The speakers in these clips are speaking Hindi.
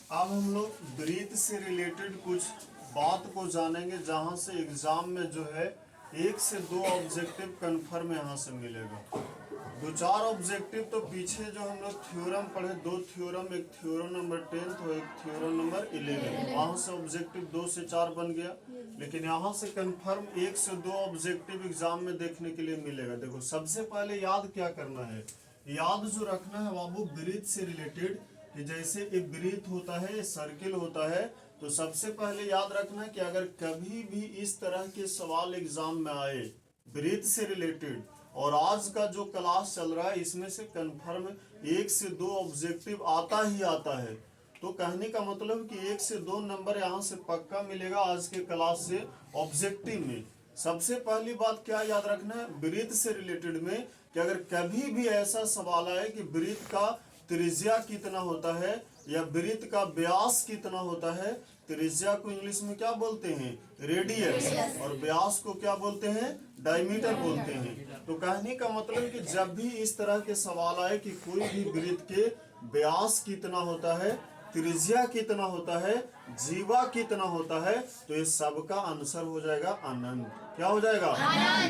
अब हम लोग ब्रीथ से रिलेटेड कुछ बात को जानेंगे, जहां से एग्जाम में जो है 1 से 2 ऑब्जेक्टिव कन्फर्म यहाँ से मिलेगा। 2-4 ऑब्जेक्टिव तो पीछे जो हम लोग थ्योरम पढ़े, 2 थ्योरम, एक थ्योरम नंबर 10 और एक थ्योरम नंबर 11, वहां से ऑब्जेक्टिव 2 से 4 बन गया। लेकिन यहाँ से कन्फर्म 1 से 2 ऑब्जेक्टिव एग्जाम में देखने के लिए मिलेगा। देखो, सबसे पहले याद क्या करना है, याद जो रखना है बाबू ब्रीथ से रिलेटेड, कि जैसे एक ब्रीथ होता है, सर्किल होता है, तो सबसे पहले याद रखना है कि अगर कभी भी इस तरह के सवाल एग्जाम में आए ब्रीथ से रिलेटेड, और आज का जो क्लास चल रहा है इसमें से कंफर्म 1 से 2 ऑब्जेक्टिव आता ही आता है, तो कहने का मतलब कि 1 से 2 नंबर यहाँ से पक्का मिलेगा आज के क्लास से ऑब्जेक्टिव में। सबसे पहली बात क्या याद रखना है ब्रीथ से रिलेटेड में, कि अगर कभी भी ऐसा सवाल आए कि ब्रीथ का त्रिज्या कितना होता है या ब्रीथ का व्यास कितना होता है। त्रिज्या को इंग्लिश में क्या बोलते हैं, रेडियस, और व्यास को क्या बोलते हैं, डायमीटर बोलते हैं। तो कहने का मतलब कि जब भी इस तरह के सवाल आए कि कोई भी ब्रीथ के व्यास कितना होता है, त्रिज्या कितना होता है, जीवा कितना होता है, तो ये सबका आंसर हो जाएगा अनंत। क्या हो जाएगा,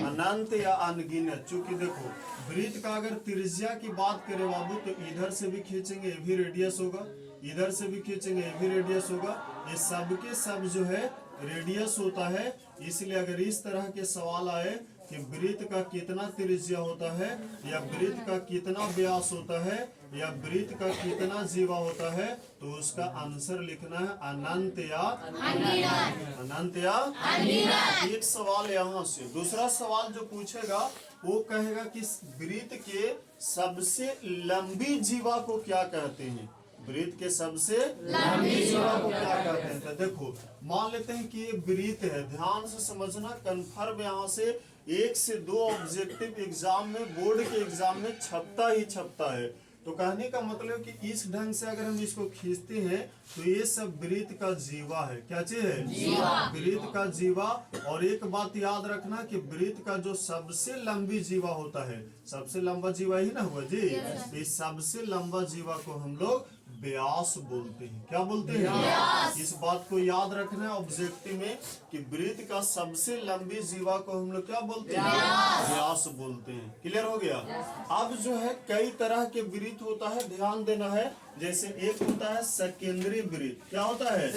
अनंत या अनगिनत। चूंकि देखो ब्रीथ का अगर त्रिज्या की बात करें बाबू, तो इधर से भी खींचेंगे ये भी रेडियस होगा, इधर से भी खींचेंगे ये भी रेडियस होगा, ये सब के सब जो है रेडियस होता है। इसलिए अगर इस तरह के सवाल आए कि ब्रीथ का कितना त्रिज्या होता है, या ब्रीथ का कितना व्यास होता है, या ब्रीथ का कितना जीवा होता है, तो उसका आंसर लिखना है अनंत या अनंत या एक सवाल यहाँ से। दूसरा सवाल जो पूछेगा वो कहेगा कि ब्रीथ के सबसे लंबी जीवा को क्या कहते हैं, ब्रीथ के सबसे लंबी जीवा को क्या कहते हैं। तो देखो मान लेते हैं कि ये ब्रीथ है, ध्यान से समझना, कंफर्म यहाँ से 1 से 2 ऑब्जेक्टिव एग्जाम में, बोर्ड के एग्जाम में छपता ही छपता है। तो कहने का मतलब कि इस ढंग से अगर हम इसको खींचते हैं तो ये सब ब्रीथ का जीवा है। क्या चीज है, जीवा, ब्रीथ का जीवा। और एक बात याद रखना कि ब्रीथ का जो सबसे लंबी जीवा होता है, सबसे लंबा जीवा ही ना हुआ जी, इस सबसे लंबा जीवा को हम लोग व्यास बोलते हैं। क्या बोलते हैं, इस बात को याद रखना है ऑब्जेक्टिव में कि ब्रीथ का सबसे लंबी जीवा को हम लोग क्या बोलते हैं, व्यास बोलते हैं। क्लियर हो गया। अब जो है कई तरह के ब्रीथ होता है, ध्यान देना है। जैसे एक होता है सेकेंडरी ब्रीथ। क्या होता है,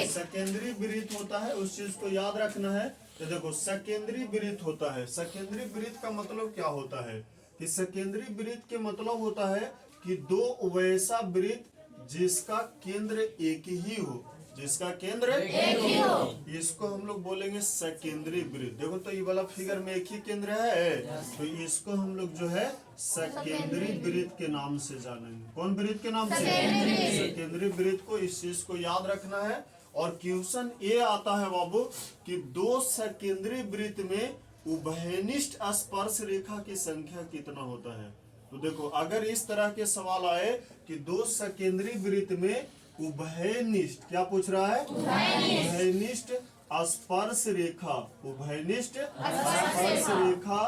सेकेंडरी ब्रीथ होता है, उस चीज को याद रखना है। तो देखो सेकेंडरी ब्रीथ होता है, सेकेंडरी ब्रीथ का मतलब क्या होता है कि सेकेंडरी ब्रीथ के मतलब होता है कि 2 वैसा ब्रीथ जिसका केंद्र एक ही हो, जिसका केंद्र एक ही हो, इसको हम लोग बोलेंगे सेकेंडरी ब्रीथ। देखो तो ये वाला फिगर में एक ही केंद्र है, तो इसको हम लोग जो है सेकेंडरी ब्रीथ के नाम से जानेंगे। कौन ब्रीथ के नाम से, सेकेंडरी ब्रीथ को। इस चीज को याद रखना है। और क्वेश्चन ये आता है बाबू कि 2 सेकेंडरी ब्रीथ में उभयनिष्ठ स्पर्श रेखा की संख्या कितना होता है। तो देखो अगर इस तरह के सवाल आए कि 2 सेकेंडरी ब्रीथ में उभयनिष्ठ, क्या पूछ रहा है, उभयनिष्ठ स्पर्श रेखा, उभयनिष्ठ स्पर्श रेखा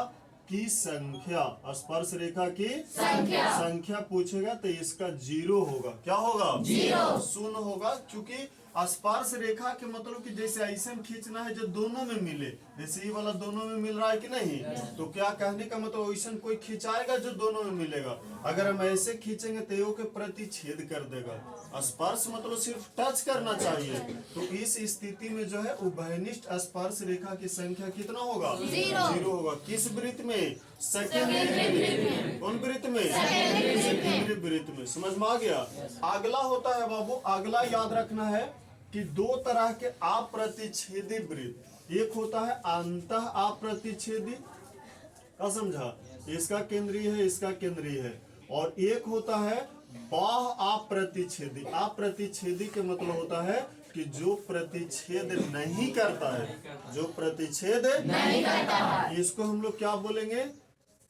की संख्या, स्पर्श रेखा की संख्या पूछेगा तो इसका 0 होगा। क्या होगा, 0, शून्य होगा। क्योंकि स्पर्श रेखा के मतलब कि जैसे ऐसे खींचना है जो दोनों में मिले, जैसे ये वाला दोनों में मिल रहा है कि नहीं, तो क्या कहने का मतलब ऐसा कोई खिंचाएगा जो दोनों में मिलेगा। अगर हम ऐसे खींचेंगे तो यो के प्रति छेद कर देगा। स्पर्श मतलब सिर्फ टच करना चाहिए। तो इस स्थिति में जो है उभयनिष्ठ स्पर्श रेखा की संख्या कितना होगा, 0 होगा। किस ब्रीथ में, सेकेंडरी ब्रीथ में। कौन ब्रीथ में, सेकेंडरी ब्रीथ में। समझ में आ गया। अगला होता है बाबू, अगला याद रखना है कि 2 तरह के अप्रतिच्छेदी ब्रीथ। एक होता है अंतः अप्रतिच्छेदी, क्या समझा, इसका केंद्रीय है, इसका केंद्रीय है। और एक होता है बाह्य अप्रतिच्छेदी। अप्रतिच्छेदी के मतलब होता है कि जो प्रतिच्छेद नहीं करता है, जो प्रतिच्छेद नहीं करता है, इसको हम लोग क्या बोलेंगे,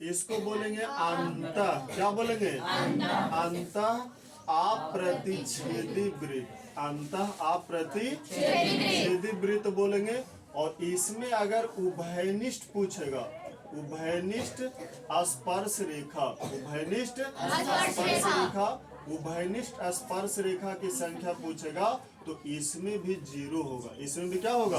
इसको बोलेंगे अंतः। क्या बोलेंगे, अंतः अप्रतिच्छेदी ब्रीथ, अंतः अप्रतिच्छेदी ब्रीथ बोलेंगे। और इसमें अगर उभयनिष्ठ पूछेगा, उभयनिष्ठ स्पर्श रेखा, उभयनिष्ठ स्पर्श रेखा उभयनिष्ठ स्पर्श रेखा की संख्या पूछेगा तो इसमें भी 0 होगा। इसमें भी क्या होगा?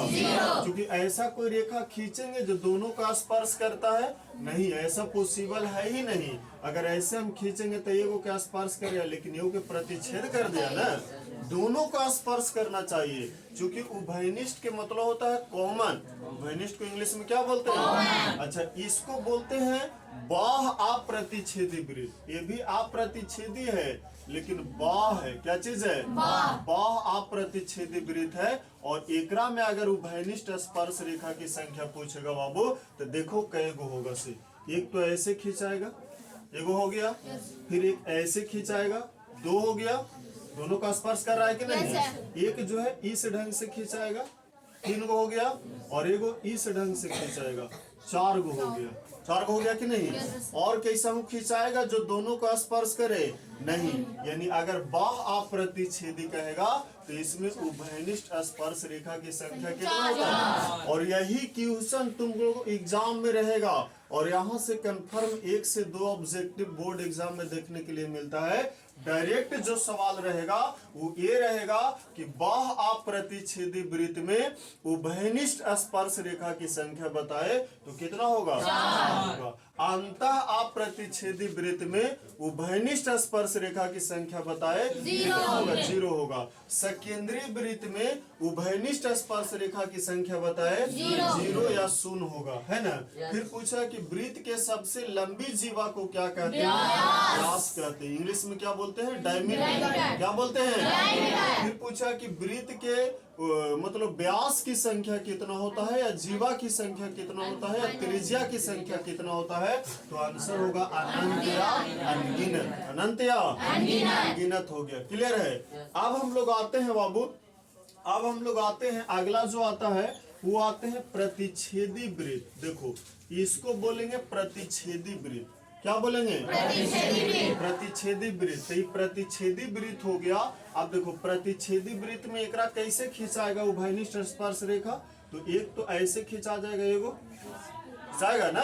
क्योंकि ऐसा कोई रेखा खींचेंगे जो दोनों का स्पर्श करता है नहीं, ऐसा पॉसिबल है ही नहीं। अगर ऐसे हम खींचेंगे तो एगो का स्पर्श करेगा, लेकिन एगो के प्रतिच्छेद कर दिया ना, दोनों का स्पर्श करना चाहिए। क्योंकि उभयनिष्ठ के मतलब होता है कॉमन। उभयनिष्ठ को इंग्लिश में क्या बोलते हैं? अच्छा, इसको बोलते हैं बाह अप्रतिच्छेदी वृत्त। ये भी अप्रतिच्छेदी है, लेकिन बाह है, क्या चीज है? बाह अप्रतिच्छेदी वृत्त है। और एकरा में अगर उभयनिष्ठ स्पर्श रेखा की संख्या पूछेगा बाबू, तो देखो कई गो होगा से। एक तो ऐसे खींचाएगा, एगो हो गया, फिर एक ऐसे खींचाएगा, 2 हो गया, दोनों का स्पर्श कर रहा है कि नहीं? एक जो है इस ढंग से खींचाएगा, 3 गो हो गया, और एगो इस ढंग से खींचाएगा, 4 गो हो गया। 4 गो हो गया कि नहीं? और कैसा मुख खींचाएगा जो दोनों का स्पर्श करे नहीं, यानी अगर बाह अप्रतिच्छेदी कहेगा तो इसमें उभयनिष्ठ स्पर्श रेखा की संख्या कितना होता है? और यही क्वेश्चन तुम लोग एग्जाम में रहेगा, और यहाँ से कंफर्म 1 से 2 ऑब्जेक्टिव बोर्ड एग्जाम में देखने के लिए मिलता है। डायरेक्ट जो सवाल रहेगा वो ये रहेगा कि बाह अप्रतिच्छेदी वृत्त में उभयनिष्ठ स्पर्श रेखा की संख्या बताए तो कितना होगा? 4 होगा। अंतः अप्रतिच्छेदी वृत्त में उभयनिष्ठ स्पर्श रेखा की संख्या बताए 0 होगा। सकेंद्रीय वृत्त में उभयनिष्ठ स्पर्श रेखा की संख्या बताए 0 या 0 होगा, है ना? फिर पूछा कि वृत्त के सबसे लंबी जीवा को क्या कहते हैं? व्यास कहते हैं। इंग्लिश में क्या बोलते हैं? डायमीटर। क्या बोलते हैं? फिर पूछा कि वृत्त के मतलब व्यास की संख्या कितना होता है, या जीवा की संख्या कितना होता है, या त्रिज्या की संख्या कितना होता है? तो आंसर होगा अनंत या अनगिनत। अनंत या अनगिनत हो गया। क्लियर है? अब हम लोग आते हैं बाबू, अब हम लोग आते हैं, अगला जो आता है वो आते हैं प्रतिच्छेदी वृत्त। देखो इसको बोलेंगे प्रतिच्छेदी वृत्त। क्या बोलेंगे? प्रतिच्छेदी वृत्त। तो प्रतिच्छेदी वृत्त हो गया। अब देखो प्रतिच्छेदी वृत्त में एकरा कैसे खींचाएगा उभयनिष्ठ स्पर्श रेखा? तो एक तो ऐसे खींचा जाएगा, एगो जाएगा ना,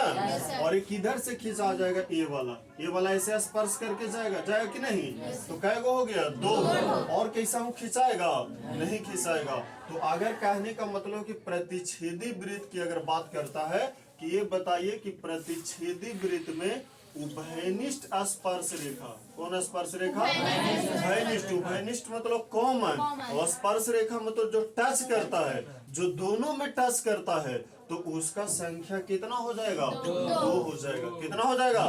और एक इधर से खींचा जाएगा, ये वाला ऐसे स्पर्श करके जाएगा कि नहीं? तो कै गो हो गया? 2। और कैसा हूँ खिंचाएगा? नहीं खिंचाएगा। तो अगर कहने का मतलब कि प्रतिच्छेदी वृत्त की अगर बात करता है कि ये बताइए कि प्रतिच्छेदी वृत्त में उभयनिष्ठ स्पर्श रेखा, कौन स्पर्श रेखा? उभयनिष्ठ। उभयनिष्ठ मतलब कॉमन, और स्पर्श रेखा मतलब जो टच करता है, जो दोनों में टच करता है, तो उसका संख्या कितना हो जाएगा? 2 हो जाएगा। कितना हो जाएगा?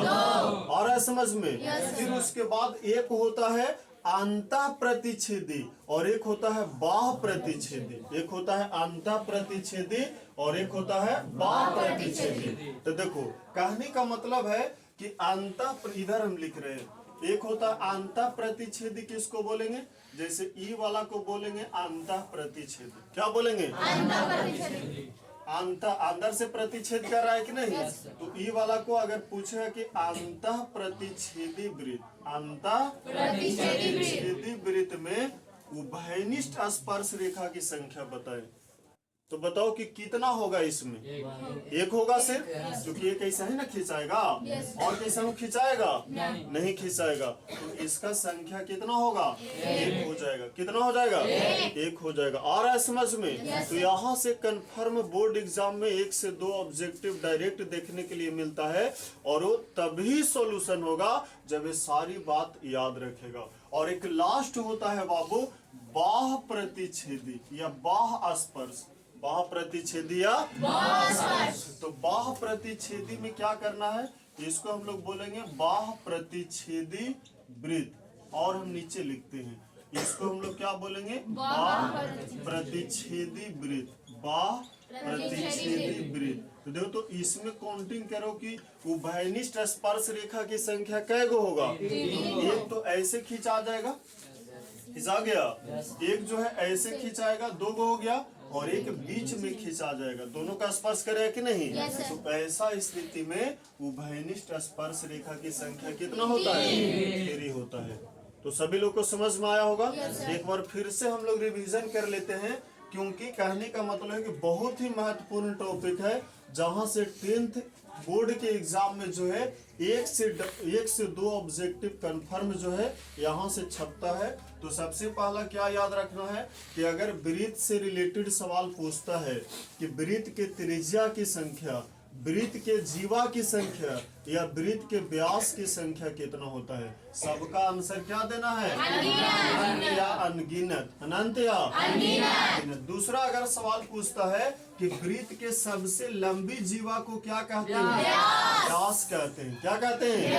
और है समझ में? फिर उसके बाद एक होता है अंतः प्रतिच्छेदी और एक होता है बाह प्रतिच्छेदी। एक होता है अंतः प्रतिच्छेदी और एक होता है बाह प्रतिच्छेदी। तो देखो कहने का मतलब है कि अंतः, इधर हम लिख रहे हैं, एक होता है अंतः प्रतिच्छेदी, किसको बोलेंगे? जैसे ई वाला को बोलेंगे अंतः प्रतिच्छेदी। क्या बोलेंगे? अंतः, अंदर से प्रतिच्छेद कर रहा है कि नहीं? तो ई वाला को अगर पूछेगा कि अंतः प्रतिच्छेदी वृत्त, अंतः प्रतिच्छेदी वृत्त में उभयनिष्ठ स्पर्श रेखा की संख्या बताए, तो बताओ कि कितना होगा? इसमें 1 होगा सिर्फ, क्योंकि एक ऐसा है ना खिंचाएगा, और कैसा खिंचाएगा? नहीं खिंचाएगा। तो इसका संख्या कितना होगा? 1 हो जाएगा। कितना हो जाएगा? 1 हो जाएगा। और है समझ में? तो यहाँ से कंफर्म बोर्ड एग्जाम में 1 से 2 ऑब्जेक्टिव डायरेक्ट देखने के लिए मिलता है, और वो तभी सॉल्यूशन होगा जब ये सारी बात याद रखेगा। और एक लास्ट होता है बाबू बाह प्रतिच्छेदी या बाह स्पर्श। बाह प्रतिच्छेदी या बाह स्पर्श। तो बाह प्रतिच्छेदी में क्या करना है? इसको हम लोग बोलेंगे बाह प्रतिच्छेदी वृत्त, और हम नीचे लिखते हैं इसको हम लोग क्या बोलेंगे? बाह प्रतिच्छेदी वृत्त। बाह प्रतिच्छेदी वृत्त। तो देखो, तो इसमें काउंटिंग करो कि उभयनिष्ठ स्पर्श रेखा की संख्या कै गो होगा? एक तो ऐसे खींचा जाएगा, खिंचा गया, एक जो है ऐसे खिंचाएगा, 2 गो हो गया, और एक बीच में खींचा जाएगा, दोनों का स्पर्श करेगा कि नहीं? तो ऐसा स्थिति में उभयनिष्ठ स्पर्श रेखा की संख्या कितना होता है? 3 होता है। तो सभी लोग को समझ में आया होगा? एक बार फिर से हम लोग रिवीजन कर लेते हैं, क्योंकि कहने का मतलब है कि बहुत ही महत्वपूर्ण टॉपिक है, जहां से 10th बोर्ड के एग्जाम में जो है एक से दो ऑब्जेक्टिव कन्फर्म जो है यहाँ से छपता है। तो सबसे पहला क्या याद रखना है कि अगर वृत्त से रिलेटेड सवाल पूछता है कि वृत्त के त्रिज्या की संख्या, वृत्त के जीवा की संख्या या वृत्त के व्यास की संख्या कितना होता है, सबका आंसर क्या देना है? अनंत या अनगिनत, अनंत या अनगिनत। दूसरा अगर सवाल पूछता है कि वृत्त के सबसे लंबी जीवा को क्या कहते हैं? व्यास कहते हैं। क्या कहते हैं?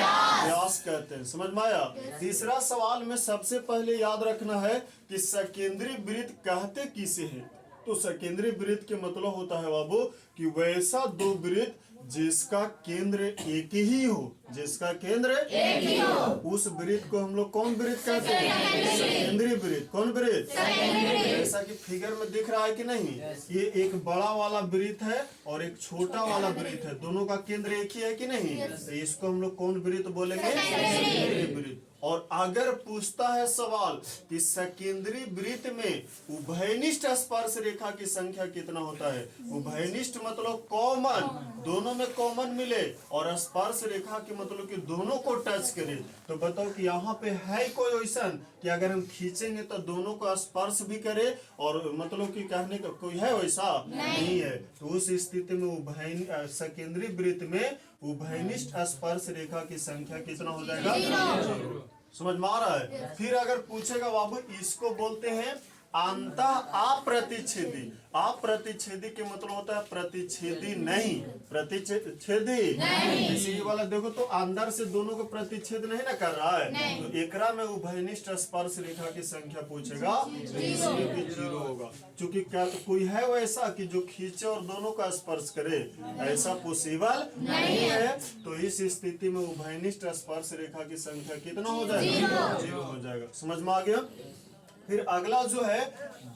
व्यास कहते हैं। समझ में आया? तीसरा सवाल में सबसे पहले याद रखना है कि सकेंद्रीय वृत्त कहते किसे हैं। तो सकेंद्रीय वृत्त के मतलब होता है बाबू कि वैसा दो वृत्त जिसका केंद्र एक ही हो, जिसका केंद्र एक ही हो, उस वृत्त को हम लोग कौन वृत्त कहते हैं? सकेंद्रीय वृत्त। कौन वृत्त? जैसा कि फिगर में दिख रहा है कि नहीं, ये एक बड़ा वाला वृत्त है और एक छोटा वाला वृत्त है, दोनों का केंद्र एक ही है कि नहीं, तो इसको हम लोग कौन वृत्त बोलेंगे? सकेंद्रीय वृत्त। और अगर पूछता है सवाल कि सकेंद्रीय वृत्त में उभयनिष्ठ स्पर्श रेखा की संख्या कितना होता है, उभयनिष्ठ मतलब कॉमन, दोनों में कॉमन मिले, और स्पर्श रेखा की मतलब कि दोनों को टच करे, तो बताओ कि यहाँ पे है कोई ऐसा कि अगर हम खींचेंगे तो दोनों को स्पर्श भी करे, और मतलब कि कहने का कोई है वैसा नहीं है। तो उस स्थिति में सकेंद्रीय वृत्त में उभयनिष्ठ स्पर्श रेखा की संख्या कितना हो जाएगा? समझ में आ रहा है? फिर अगर पूछेगा बाबू, इसको बोलते हैं अंतः अप्रतिच्छेदी। अप्रतिच्छेदी के मतलब होता है प्रतिच्छेदी नहीं, प्रतिच्छेदी जैसे ये वाला देखो तो अंदर से दोनों को प्रतिच्छेद नहीं ना कर रहा है, तो एकरा में उभयनिष्ठ स्पर्श रेखा की संख्या पूछेगा तो इसमें भी 0 होगा। क्योंकि क्या तो कोई है वैसा कि जो खींचे और दोनों का स्पर्श करे, ऐसा पॉसिबल नहीं है। तो इस स्थिति में उभयनिष्ठ स्पर्श रेखा की संख्या कितना हो जाएगा? 0 हो जाएगा। समझ में आ गया? फिर अगला जो है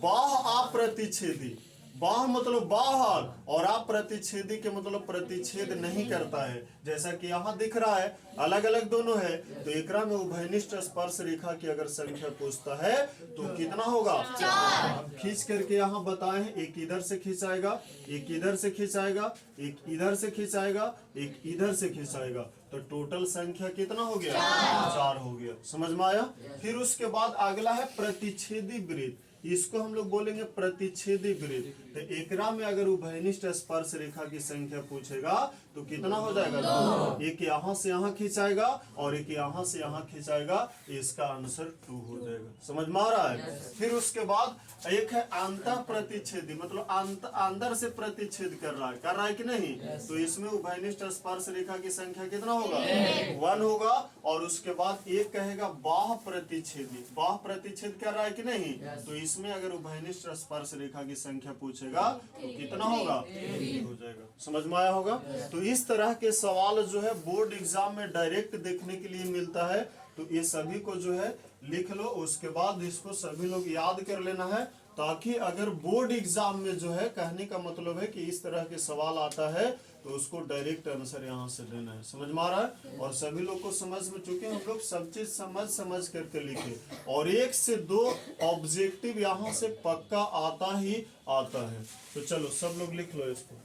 बाह अप्रतिच्छेदी। बाह मतलब बाहर, और अप्रतिच्छेदी के मतलब प्रतिच्छेद नहीं करता है। जैसा कि यहाँ दिख रहा है अलग अलग दोनों है, तो एकरा में उभयनिष्ठ स्पर्श रेखा की अगर संख्या पूछता है तो कितना होगा? 4। खींच करके यहाँ बताए, एक इधर से खींचाएगा, एक इधर से खींचाएगा, एक इधर से खींचाएगा, एक इधर से खींचाएगा, तो टोटल संख्या कितना हो गया? 4 हो गया। समझ में आया? फिर उसके बाद अगला है प्रतिच्छेदी वृत्त। इसको हम लोग बोलेंगे प्रतिच्छेदी वृत्त। तो एकरा में अगर उभयनिष्ठ स्पर्श रेखा की संख्या पूछेगा तो कितना हो जाएगा? 2। एक यहाँ से यहाँ खींचाएगा और एक यहाँ से यहाँ खींचाएगा, इसका आंसर 2 हो जाएगा। समझ में आ रहा है? फिर उसके बाद एक है अंतः प्रतिच्छेदी, मतलब अंदर से प्रतिच्छेद कर रहा है कि नहीं, तो इसमें उभयनिष्ठ स्पर्श रेखा की संख्या कितना होगा? 1 होगा। और उसके बाद एक कहेगा बाह प्रतिच्छेदी। बाह प्रतिच्छेद कर रहा है कि नहीं, तो इसमें अगर उभयनिष्ठ स्पर्श रेखा की संख्या पूछेगा तो कितना होगा? 3 हो जाएगा। समझ में आया होगा? तो इस तरह के सवाल जो है बोर्ड एग्जाम में डायरेक्ट देखने के लिए मिलता है, तो ये सभी को जो है लिख लो। उसके बाद इसको सभी लोग याद कर लेना है, ताकि अगर बोर्ड एग्जाम में जो है कहने का मतलब है कि इस तरह के सवाल आता है तो उसको डायरेक्ट आंसर यहाँ से देना है। समझ में आ रहा है? और सभी लोग को समझ में, चूंकि हम लोग सब चीज समझ करके लिखे, और 1 से 2 ऑब्जेक्टिव यहाँ से पक्का आता ही आता है। तो चलो सब लोग लिख लो इसको।